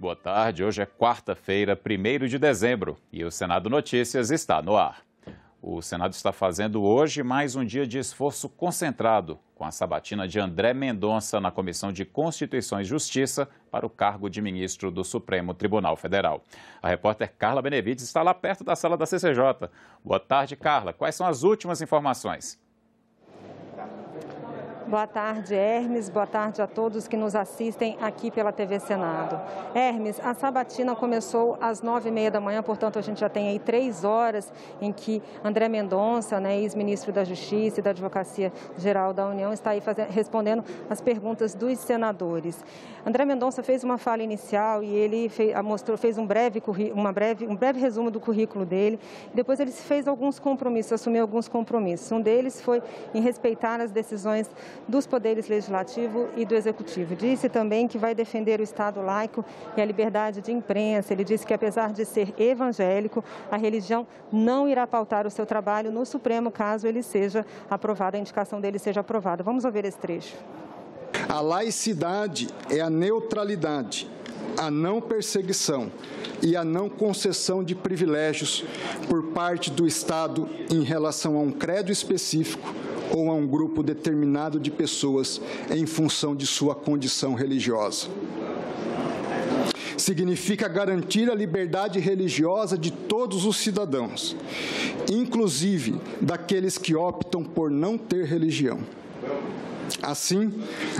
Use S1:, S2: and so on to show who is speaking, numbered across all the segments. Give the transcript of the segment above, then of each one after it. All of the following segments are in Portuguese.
S1: Boa tarde, hoje é quarta-feira, 1º de dezembro, e o Senado Notícias está no ar. O Senado está fazendo hoje mais um dia de esforço concentrado, com a sabatina de André Mendonça na Comissão de Constituição e Justiça para o cargo de ministro do Supremo Tribunal Federal. A repórter Carla Benevides está lá perto da sala da CCJ. Boa tarde, Carla. Quais são as últimas informações?
S2: Boa tarde, Hermes. Boa tarde a todos que nos assistem aqui pela TV Senado. Hermes, a sabatina começou às 9h30 da manhã, portanto, a gente já tem aí 3 horas em que André Mendonça, ex-ministro da Justiça e da Advocacia Geral da União, está aí respondendo as perguntas dos senadores. André Mendonça fez uma fala inicial e ele fez um breve resumo do currículo dele. Depois ele fez alguns compromissos, assumiu alguns compromissos. Um deles foi em respeitar as decisões dos poderes legislativo e do executivo. Disse também que vai defender o Estado laico e a liberdade de imprensa. Ele disse que, apesar de ser evangélico, a religião não irá pautar o seu trabalho no Supremo caso ele seja aprovado, a indicação dele seja aprovada. Vamos ouvir esse trecho.
S3: A laicidade é a neutralidade, a não perseguição e a não concessão de privilégios por parte do Estado em relação a um credo específico ou a um grupo determinado de pessoas em função de sua condição religiosa. Significa garantir a liberdade religiosa de todos os cidadãos, inclusive daqueles que optam por não ter religião. Assim,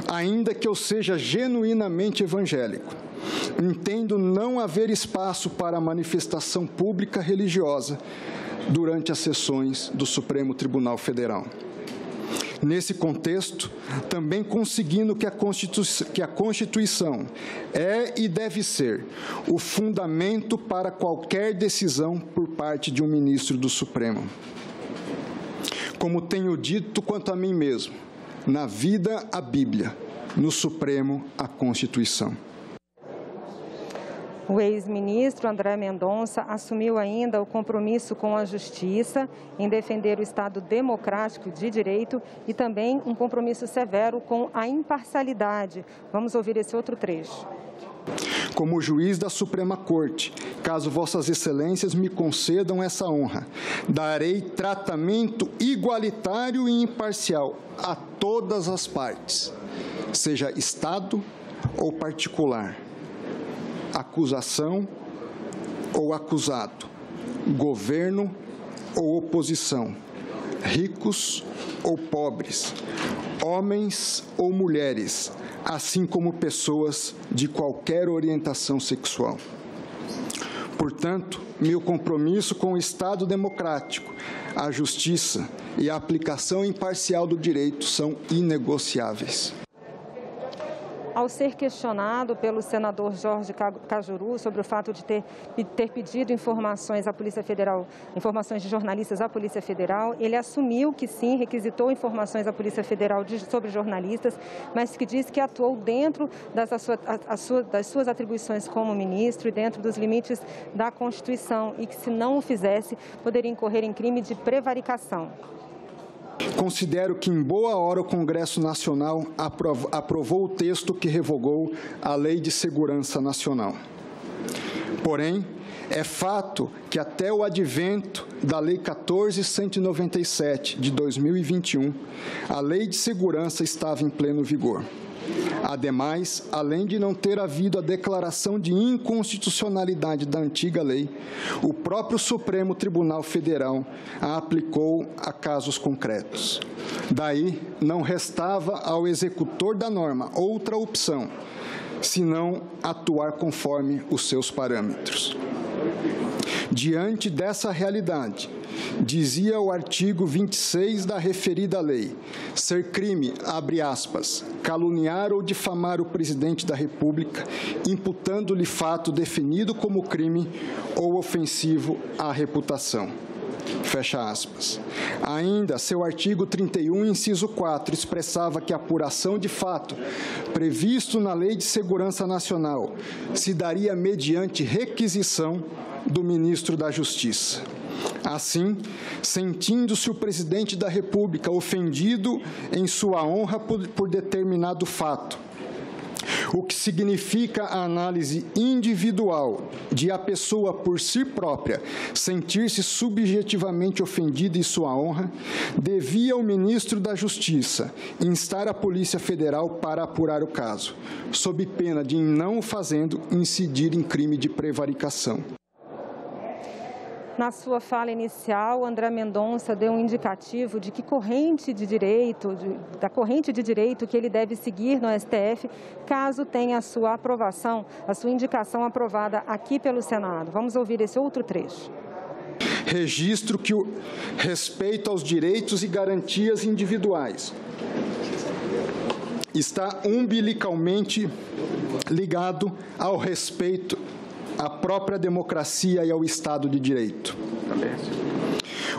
S3: ainda que eu seja genuinamente evangélico, entendo não haver espaço para a manifestação pública religiosa durante as sessões do Supremo Tribunal Federal. Nesse contexto, também conseguindo que a Constituição é e deve ser o fundamento para qualquer decisão por parte de um ministro do Supremo. Como tenho dito quanto a mim mesmo, na vida a Bíblia, no Supremo a Constituição.
S2: O ex-ministro André Mendonça assumiu ainda o compromisso com a Justiça em defender o Estado democrático de direito e também um compromisso severo com a imparcialidade. Vamos ouvir esse outro trecho.
S3: Como juiz da Suprema Corte, caso Vossas Excelências me concedam essa honra, darei tratamento igualitário e imparcial a todas as partes, seja Estado ou particular, acusação ou acusado, governo ou oposição, ricos ou pobres, homens ou mulheres, assim como pessoas de qualquer orientação sexual. Portanto, meu compromisso com o Estado democrático, a justiça e a aplicação imparcial do direito são inegociáveis.
S2: Ao ser questionado pelo senador Jorge Cajuru sobre o fato de ter pedido informações à Polícia Federal, informações de jornalistas à Polícia Federal, ele assumiu que sim, requisitou informações à Polícia Federal sobre jornalistas, mas que disse que atuou dentro das suas atribuições como ministro e dentro dos limites da Constituição e que, se não o fizesse, poderia incorrer em crime de prevaricação.
S3: Considero que, em boa hora, o Congresso Nacional aprovou o texto que revogou a Lei de Segurança Nacional. Porém, é fato que, até o advento da Lei 14.197, de 2021, a Lei de Segurança estava em pleno vigor. Ademais, além de não ter havido a declaração de inconstitucionalidade da antiga lei, o próprio Supremo Tribunal Federal a aplicou a casos concretos. Daí, não restava ao executor da norma outra opção, senão atuar conforme os seus parâmetros. Diante dessa realidade, dizia o artigo 26 da referida lei, ser crime, abre aspas, caluniar ou difamar o presidente da República, imputando-lhe fato definido como crime ou ofensivo à reputação. Fecha aspas. Ainda, seu artigo 31, inciso 4, expressava que a apuração de fato previsto na Lei de Segurança Nacional se daria mediante requisição do ministro da Justiça. Assim, sentindo-se o presidente da República ofendido em sua honra por determinado fato, o que significa a análise individual de a pessoa por si própria sentir-se subjetivamente ofendida em sua honra, devia ao ministro da Justiça instar a Polícia Federal para apurar o caso, sob pena de, em não o fazendo, incidir em crime de prevaricação.
S2: Na sua fala inicial, André Mendonça deu um indicativo de que da corrente de direito que ele deve seguir no STF, caso tenha a sua aprovação, a sua indicação aprovada aqui pelo Senado. Vamos ouvir esse outro trecho.
S3: Registro que o respeito aos direitos e garantias individuais está umbilicalmente ligado ao respeito à própria democracia e ao Estado de Direito.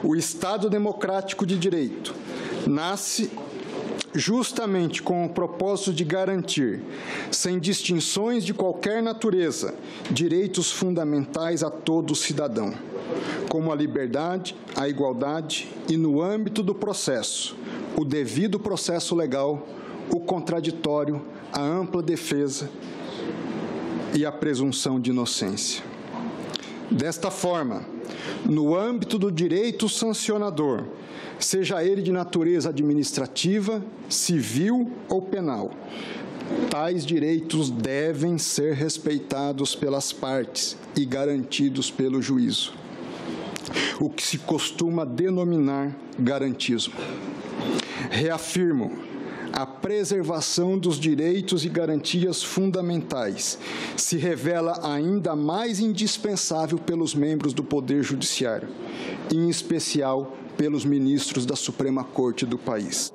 S3: O Estado democrático de direito nasce justamente com o propósito de garantir, sem distinções de qualquer natureza, direitos fundamentais a todo cidadão, como a liberdade, a igualdade e, no âmbito do processo, o devido processo legal, o contraditório, a ampla defesa e a presunção de inocência. Desta forma, no âmbito do direito sancionador, seja ele de natureza administrativa, civil ou penal, tais direitos devem ser respeitados pelas partes e garantidos pelo juízo, o que se costuma denominar garantismo. Reafirmo, a preservação dos direitos e garantias fundamentais se revela ainda mais indispensável pelos membros do Poder Judiciário, em especial pelos ministros da Suprema Corte do país.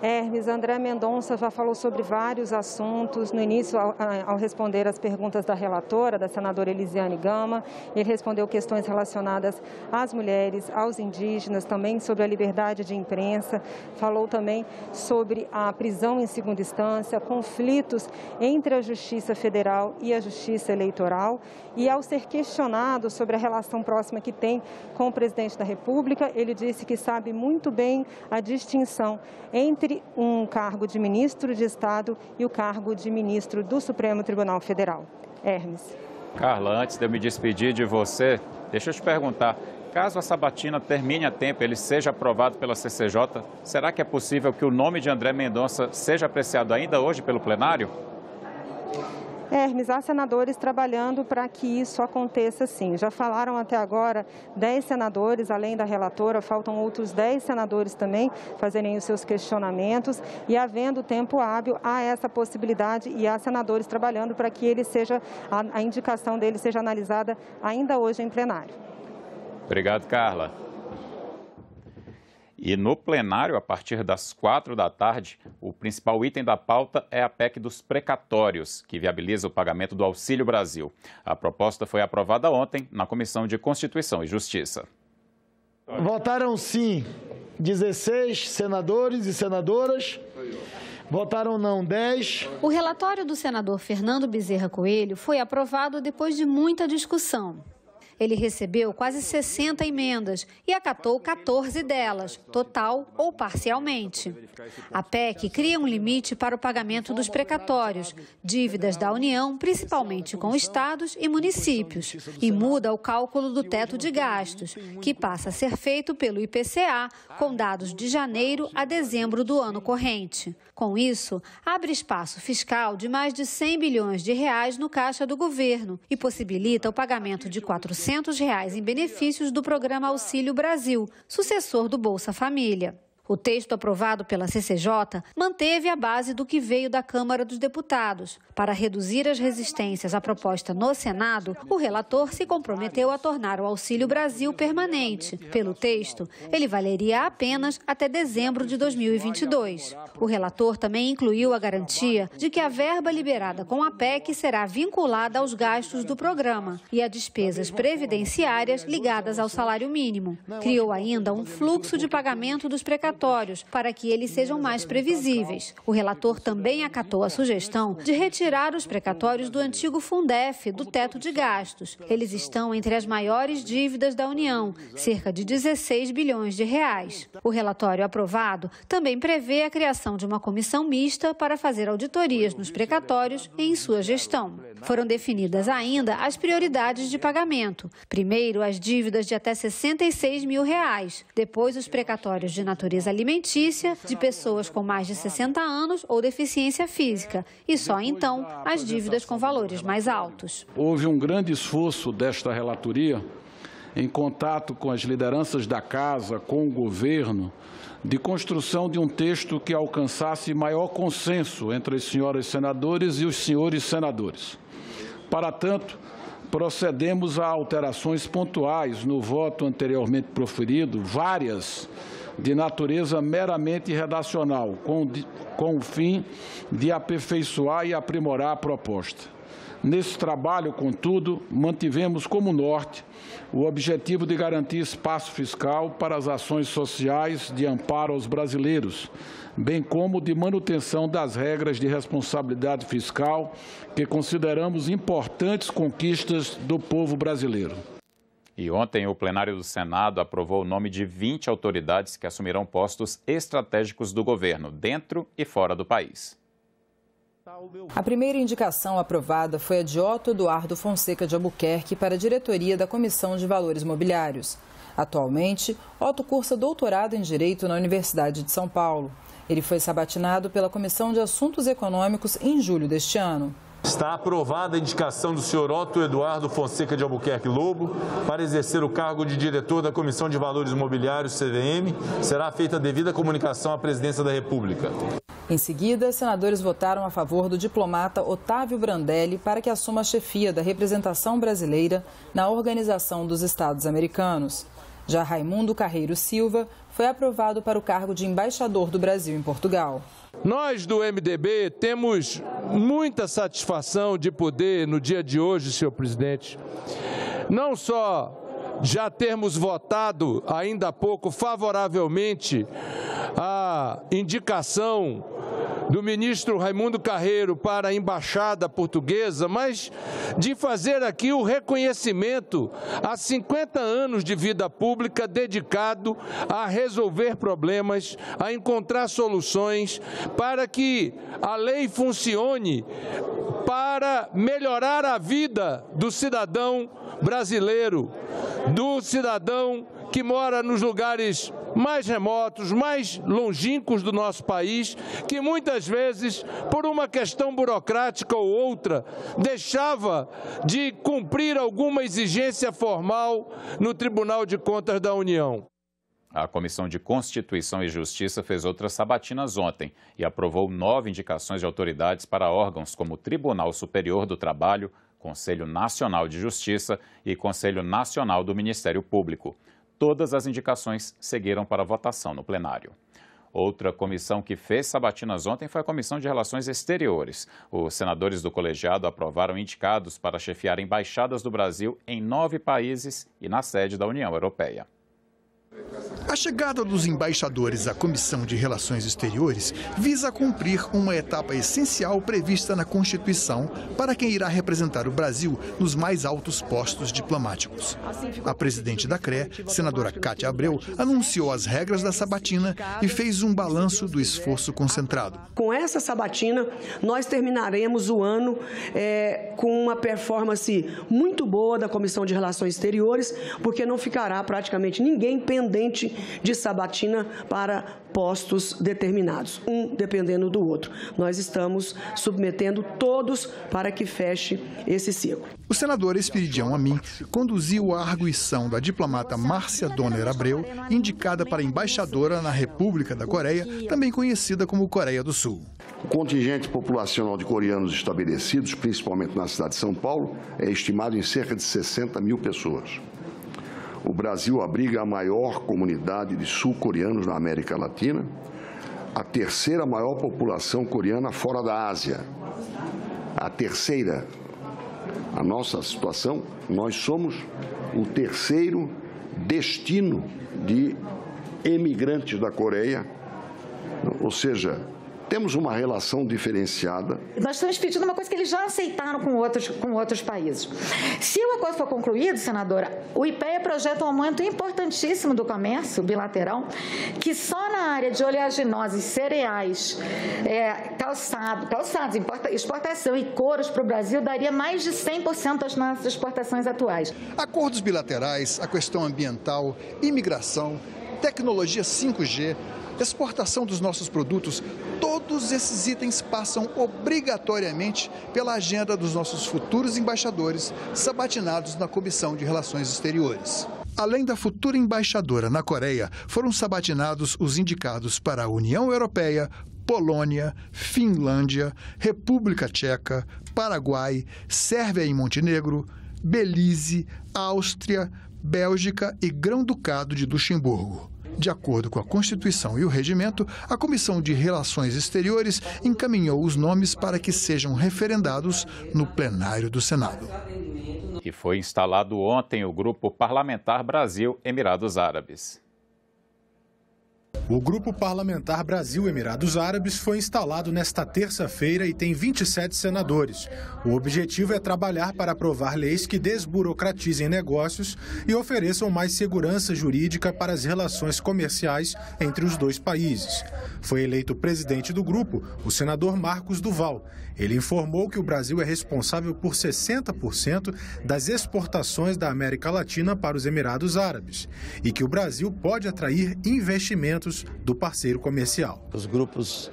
S2: Hermes, André Mendonça já falou sobre vários assuntos. No início, ao responder às perguntas da relatora, da senadora Elisiane Gama, ele respondeu questões relacionadas às mulheres, aos indígenas, também sobre a liberdade de imprensa, falou também sobre a prisão em segunda instância, conflitos entre a Justiça Federal e a Justiça Eleitoral. E ao ser questionado sobre a relação próxima que tem com o presidente da República, ele disse que sabe muito bem a distinção entre um cargo de ministro de Estado e o cargo de ministro do Supremo Tribunal Federal. Hermes.
S1: Carla, antes de eu me despedir de você, deixa eu te perguntar, caso a sabatina termine a tempo e ele seja aprovado pela CCJ, será que é possível que o nome de André Mendonça seja apreciado ainda hoje pelo plenário?
S2: Hermes, há senadores trabalhando para que isso aconteça sim. Já falaram até agora 10 senadores, além da relatora, faltam outros 10 senadores também fazerem os seus questionamentos e, havendo tempo hábil, há essa possibilidade e há senadores trabalhando para que a indicação dele seja analisada ainda hoje em plenário.
S1: Obrigado, Carla. E no plenário, a partir das 4 da tarde, o principal item da pauta é a PEC dos precatórios, que viabiliza o pagamento do Auxílio Brasil. A proposta foi aprovada ontem na Comissão de Constituição e Justiça.
S4: Votaram sim 16 senadores e senadoras. Votaram não 10.
S5: O relatório do senador Fernando Bezerra Coelho foi aprovado depois de muita discussão. Ele recebeu quase 60 emendas e acatou 14 delas, total ou parcialmente. A PEC cria um limite para o pagamento dos precatórios, dívidas da União, principalmente com estados e municípios, e muda o cálculo do teto de gastos, que passa a ser feito pelo IPCA, com dados de janeiro a dezembro do ano corrente. Com isso, abre espaço fiscal de mais de 100 bilhões de reais no caixa do governo e possibilita o pagamento de R$ 400 em benefícios do programa Auxílio Brasil, sucessor do Bolsa Família. O texto aprovado pela CCJ manteve a base do que veio da Câmara dos Deputados. Para reduzir as resistências à proposta no Senado, o relator se comprometeu a tornar o Auxílio Brasil permanente. Pelo texto, ele valeria apenas até dezembro de 2022. O relator também incluiu a garantia de que a verba liberada com a PEC será vinculada aos gastos do programa e a despesas previdenciárias ligadas ao salário mínimo. Criou ainda um fluxo de pagamento dos precatórios precatórios, para que eles sejam mais previsíveis. O relator também acatou a sugestão de retirar os precatórios do antigo Fundef, do teto de gastos. Eles estão entre as maiores dívidas da União, cerca de 16 bilhões de reais. O relatório aprovado também prevê a criação de uma comissão mista para fazer auditorias nos precatórios e em sua gestão. Foram definidas ainda as prioridades de pagamento. Primeiro, as dívidas de até 66 mil reais. Depois, os precatórios de natureza alimentícia, de pessoas com mais de 60 anos ou deficiência física. E só então, as dívidas com valores mais altos.
S6: Houve um grande esforço desta relatoria, em contato com as lideranças da Casa, com o governo, de construção de um texto que alcançasse maior consenso entre as senhoras senadoras e os senhores senadores. Para tanto, procedemos a alterações pontuais no voto anteriormente proferido, várias de natureza meramente redacional, com o fim de aperfeiçoar e aprimorar a proposta. Nesse trabalho, contudo, mantivemos como norte o objetivo de garantir espaço fiscal para as ações sociais de amparo aos brasileiros, bem como de manutenção das regras de responsabilidade fiscal que consideramos importantes conquistas do povo brasileiro.
S1: E ontem o plenário do Senado aprovou o nome de 20 autoridades que assumirão postos estratégicos do governo, dentro e fora do país.
S7: A primeira indicação aprovada foi a de Otto Eduardo Fonseca de Albuquerque para a diretoria da Comissão de Valores Mobiliários. Atualmente, Otto cursa doutorado em Direito na Universidade de São Paulo. Ele foi sabatinado pela Comissão de Assuntos Econômicos em julho deste ano.
S8: Está aprovada a indicação do senhor Otto Eduardo Fonseca de Albuquerque Lobo para exercer o cargo de diretor da Comissão de Valores Mobiliários, CVM. Será feita a devida comunicação à Presidência da República.
S7: Em seguida, senadores votaram a favor do diplomata Otávio Brandelli para que assuma a chefia da representação brasileira na Organização dos Estados Americanos. Já Raimundo Carreiro Silva foi aprovado para o cargo de embaixador do Brasil em Portugal.
S9: Nós do MDB temos muita satisfação de poder, no dia de hoje, senhor presidente, não só já termos votado ainda há pouco favoravelmente a indicação do ministro Raimundo Carreiro para a embaixada portuguesa, mas de fazer aqui o reconhecimento a 50 anos de vida pública dedicado a resolver problemas, a encontrar soluções para que a lei funcione para melhorar a vida do cidadão brasileiro, do cidadão que mora nos lugares mais remotos, mais longínquos do nosso país, que muitas vezes, por uma questão burocrática ou outra, deixava de cumprir alguma exigência formal no Tribunal de Contas da União.
S1: A Comissão de Constituição e Justiça fez outras sabatinas ontem e aprovou 9 indicações de autoridades para órgãos como o Tribunal Superior do Trabalho, Conselho Nacional de Justiça e Conselho Nacional do Ministério Público. Todas as indicações seguiram para votação no plenário. Outra comissão que fez sabatinas ontem foi a Comissão de Relações Exteriores. Os senadores do colegiado aprovaram indicados para chefiar embaixadas do Brasil em 9 países e na sede da União Europeia.
S10: A chegada dos embaixadores à Comissão de Relações Exteriores visa cumprir uma etapa essencial prevista na Constituição para quem irá representar o Brasil nos mais altos postos diplomáticos. A presidente da CRE, senadora Cátia Abreu, anunciou as regras da sabatina e fez um balanço do esforço concentrado.
S11: Com essa sabatina, nós terminaremos o ano com uma performance muito boa da Comissão de Relações Exteriores, porque não ficará praticamente ninguém pendente de sabatina para postos determinados, um dependendo do outro. Nós estamos submetendo todos para que feche esse ciclo.
S10: O senador Espiridião Amin conduziu a arguição da diplomata Márcia Donner Abreu, indicada para embaixadora na República da Coreia, também conhecida como Coreia do Sul.
S12: O contingente populacional de coreanos estabelecidos, principalmente na cidade de São Paulo, é estimado em cerca de 60 mil pessoas. O Brasil abriga a maior comunidade de sul-coreanos na América Latina, a terceira maior população coreana fora da Ásia. A terceira. A nossa situação, nós somos o terceiro destino de emigrantes da Coreia, ou seja, temos uma relação diferenciada.
S13: Nós estamos pedindo uma coisa que eles já aceitaram com outros países. Se o acordo for concluído, senadora, o IPEA projeta um aumento importantíssimo do comércio bilateral, que só na área de oleaginosas, cereais, calçados, exportação e couros para o Brasil daria mais de 100% das nossas exportações atuais.
S10: Acordos bilaterais, a questão ambiental, imigração, tecnologia 5G, exportação dos nossos produtos, todos esses itens passam obrigatoriamente pela agenda dos nossos futuros embaixadores sabatinados na Comissão de Relações Exteriores. Além da futura embaixadora na Coreia, foram sabatinados os indicados para a União Europeia, Polônia, Finlândia, República Tcheca, Paraguai, Sérvia e Montenegro, Belize, Áustria, Bélgica e Grão-Ducado de Luxemburgo. De acordo com a Constituição e o Regimento, a Comissão de Relações Exteriores encaminhou os nomes para que sejam referendados no plenário do Senado.
S1: E foi instalado ontem o Grupo Parlamentar Brasil-Emirados Árabes.
S14: O Grupo Parlamentar Brasil-Emirados Árabes foi instalado nesta terça-feira e tem 27 senadores. O objetivo é trabalhar para aprovar leis que desburocratizem negócios e ofereçam mais segurança jurídica para as relações comerciais entre os dois países. Foi eleito presidente do grupo o senador Marcos Duval. Ele informou que o Brasil é responsável por 60% das exportações da América Latina para os Emirados Árabes e que o Brasil pode atrair investimentos do parceiro comercial.
S15: Os grupos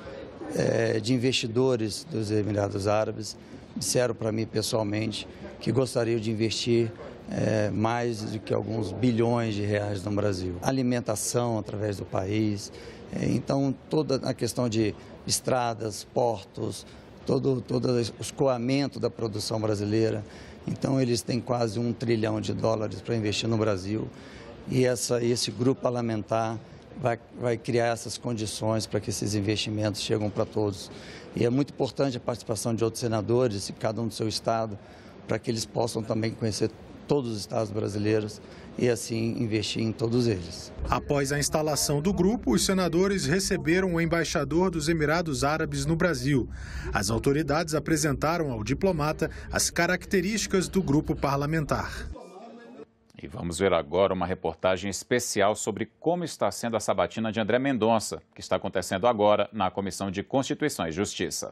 S15: de investidores dos Emirados Árabes disseram para mim pessoalmente que gostariam de investir mais do que alguns bilhões de reais no Brasil. Alimentação através do país, então toda a questão de estradas, portos, todo o escoamento da produção brasileira. Então eles têm quase $1 trilhão para investir no Brasil e esse grupo parlamentar vai criar essas condições para que esses investimentos cheguem para todos. E é muito importante a participação de outros senadores, cada um do seu estado, para que eles possam também conhecer todos os estados brasileiros e assim investir em todos eles.
S14: Após a instalação do grupo, os senadores receberam o embaixador dos Emirados Árabes no Brasil. As autoridades apresentaram ao diplomata as características do grupo parlamentar.
S1: E vamos ver agora uma reportagem especial sobre como está sendo a sabatina de André Mendonça, que está acontecendo agora na Comissão de Constituição e Justiça.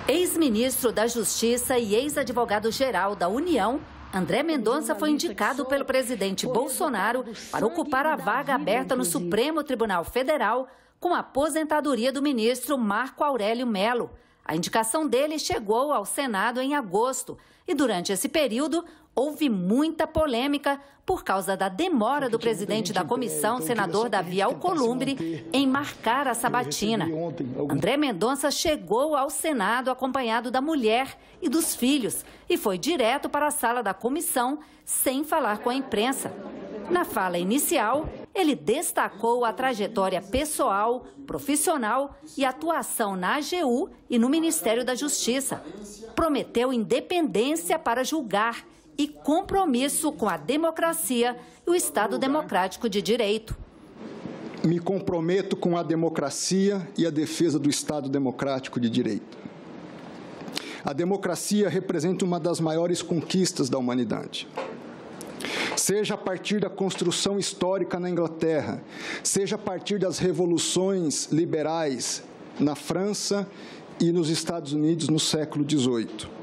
S16: Ex-ministro da Justiça e ex-advogado-geral da União, André Mendonça foi indicado pelo presidente Bolsonaro para ocupar a vaga aberta no Supremo Tribunal Federal com a aposentadoria do ministro Marco Aurélio Mello. A indicação dele chegou ao Senado em agosto e, durante esse período, houve muita polêmica por causa da demora do presidente da comissão, senador Davi Alcolumbre, em marcar a sabatina. André Mendonça chegou ao Senado acompanhado da mulher e dos filhos e foi direto para a sala da comissão sem falar com a imprensa. Na fala inicial, ele destacou a trajetória pessoal, profissional e atuação na AGU e no Ministério da Justiça. Prometeu independência para julgar e compromisso com a democracia e o Estado Democrático de Direito.
S3: Me comprometo com a democracia e a defesa do Estado Democrático de Direito. A democracia representa uma das maiores conquistas da humanidade. Seja a partir da construção histórica na Inglaterra, seja a partir das revoluções liberais na França e nos Estados Unidos no século XVIII.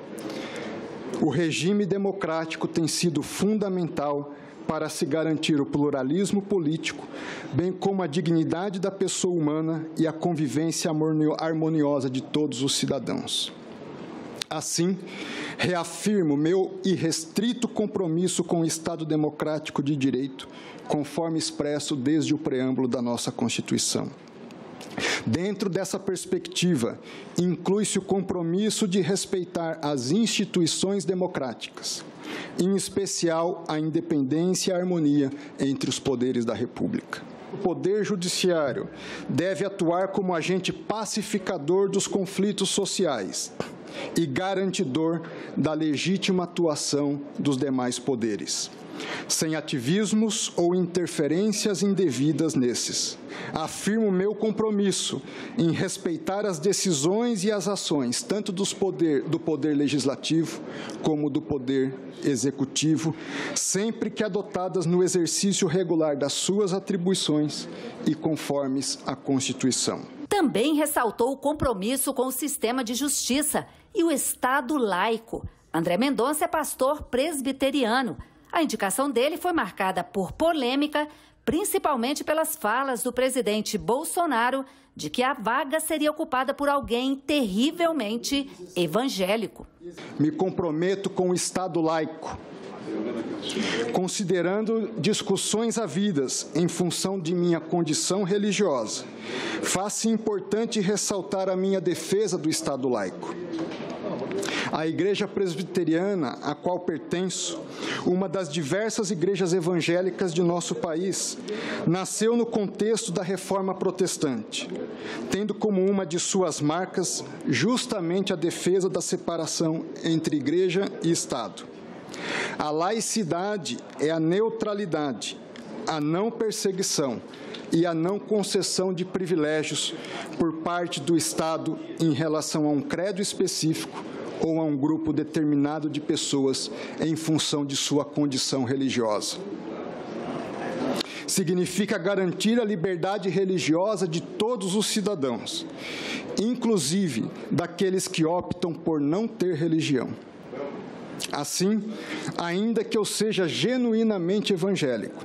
S3: O regime democrático tem sido fundamental para se garantir o pluralismo político, bem como a dignidade da pessoa humana e a convivência harmoniosa de todos os cidadãos. Assim, reafirmo meu irrestrito compromisso com o Estado Democrático de Direito, conforme expresso desde o preâmbulo da nossa Constituição. Dentro dessa perspectiva, inclui-se o compromisso de respeitar as instituições democráticas, em especial a independência e a harmonia entre os poderes da República. O Poder Judiciário deve atuar como agente pacificador dos conflitos sociais e garantidor da legítima atuação dos demais poderes, sem ativismos ou interferências indevidas nesses. Afirmo meu compromisso em respeitar as decisões e as ações, tanto do Poder Legislativo como do Poder Executivo, sempre que adotadas no exercício regular das suas atribuições e conformes à Constituição.
S16: Também ressaltou o compromisso com o sistema de justiça e o Estado laico. André Mendonça é pastor presbiteriano. A indicação dele foi marcada por polêmica, principalmente pelas falas do presidente Bolsonaro de que a vaga seria ocupada por alguém terrivelmente evangélico.
S3: Me comprometo com o Estado laico, considerando discussões havidas em função de minha condição religiosa. Faz-se importante ressaltar a minha defesa do Estado laico. A Igreja Presbiteriana, a qual pertenço, uma das diversas igrejas evangélicas de nosso país, nasceu no contexto da Reforma Protestante, tendo como uma de suas marcas justamente a defesa da separação entre Igreja e Estado. A laicidade é a neutralidade, a não perseguição e a não concessão de privilégios por parte do Estado em relação a um credo específico ou a um grupo determinado de pessoas em função de sua condição religiosa. Significa garantir a liberdade religiosa de todos os cidadãos, inclusive daqueles que optam por não ter religião. Assim, ainda que eu seja genuinamente evangélico,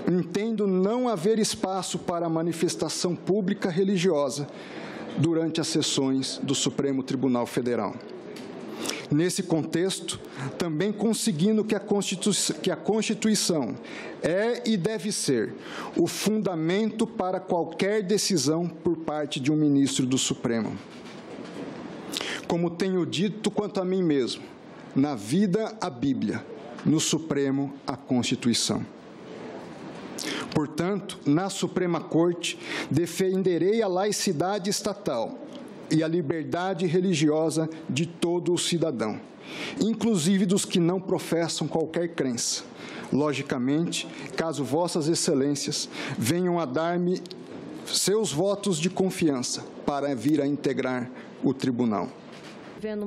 S3: entendo não haver espaço para a manifestação pública religiosa durante as sessões do Supremo Tribunal Federal. Nesse contexto, também conseguindo que a Constituição é e deve ser o fundamento para qualquer decisão por parte de um ministro do Supremo. Como tenho dito quanto a mim mesmo, na vida a Bíblia, no Supremo a Constituição. Portanto, na Suprema Corte, defenderei a laicidade estatal e a liberdade religiosa de todo o cidadão, inclusive dos que não professam qualquer crença. Logicamente, caso vossas excelências venham a dar-me seus votos de confiança para vir a integrar o tribunal.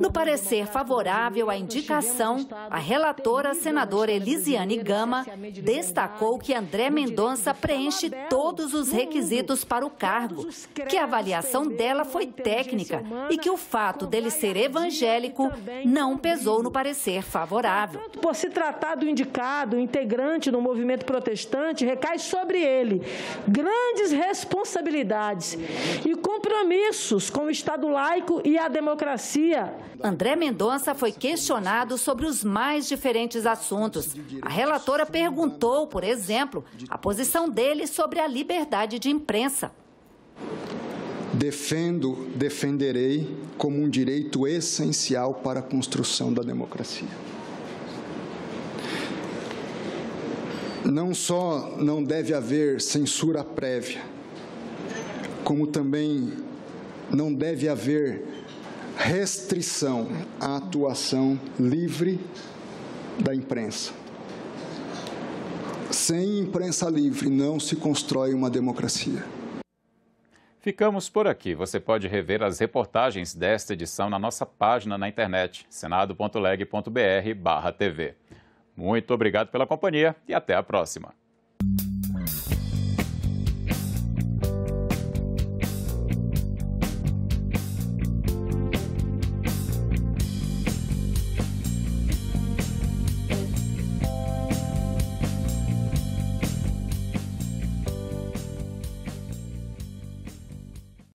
S16: No parecer favorável à indicação, a relatora, senadora Elisiane Gama, destacou que André Mendonça preenche todos os requisitos para o cargo, que a avaliação dela foi técnica e que o fato dele ser evangélico não pesou no parecer favorável.
S17: Por se tratar do indicado, integrante do movimento protestante, recai sobre ele grandes responsabilidades e compromissos com o Estado laico e a democracia.
S16: André Mendonça foi questionado sobre os mais diferentes assuntos. A relatora perguntou, por exemplo, a posição dele sobre a liberdade de imprensa.
S3: Defenderei como um direito essencial para a construção da democracia. Não só não deve haver censura prévia, como também não deve haver restrição à atuação livre da imprensa. Sem imprensa livre não se constrói uma democracia.
S1: Ficamos por aqui. Você pode rever as reportagens desta edição na nossa página na internet, senado.leg.br/tv. Muito obrigado pela companhia e até a próxima.